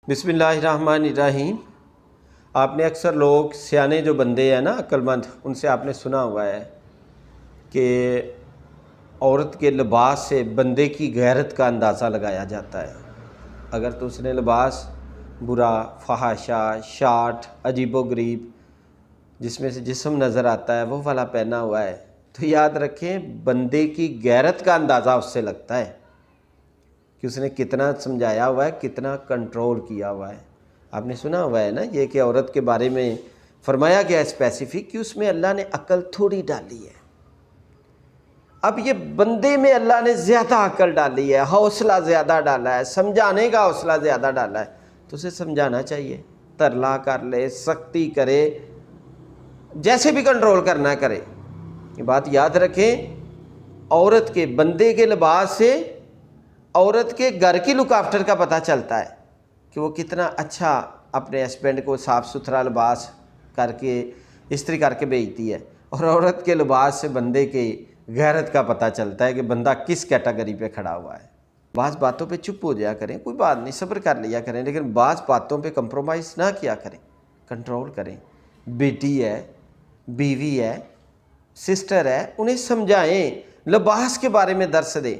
बिस्मिल्लाहिर्रहमानिर्रहीम। आपने अक्सर लोग सियाने जो बंदे हैं ना, अक्लमंद, उनसे आपने सुना हुआ है कि औरत के लिबास से बंदे की गैरत का अंदाज़ा लगाया जाता है। अगर तो उसने लिबास बुरा, फहाशा, शार्ट, अजीबोगरीब, जिसमें से जिस्म नज़र आता है, वो वाला पहना हुआ है, तो याद रखें बंदे की गैरत का अंदाज़ा उससे लगता है कि उसने कितना समझाया हुआ है, कितना कंट्रोल किया हुआ है। आपने सुना हुआ है ना ये कि औरत के बारे में फरमाया गया स्पेसिफिक कि उसमें अल्लाह ने अक्ल थोड़ी डाली है। अब ये बंदे में अल्लाह ने ज़्यादा अक्ल डाली है, हौसला ज़्यादा डाला है, समझाने का हौसला ज़्यादा डाला है, तो उसे समझाना चाहिए। तरला कर ले, सख्ती करे, जैसे भी कंट्रोल करना करे। ये बात याद रखें, औरत के बंदे के लिबास से औरत के घर की लुक आफ्टर का पता चलता है कि वो कितना अच्छा अपने हस्बैंड को साफ़ सुथरा लिबास करके इस्त्री करके भेजती है। और औरत के लिबास से बंदे के गैरत का पता चलता है कि बंदा किस कैटेगरी पे खड़ा हुआ है। बाज़ बातों पे चुप हो जाया करें, कोई बात नहीं, सब्र कर लिया करें, लेकिन बाज़ बातों पे कंप्रोमाइज़ ना किया करें, कंट्रोल करें। बेटी है, बीवी है, सिस्टर है, उन्हें समझाएं, लिबास के बारे में दर्स दें।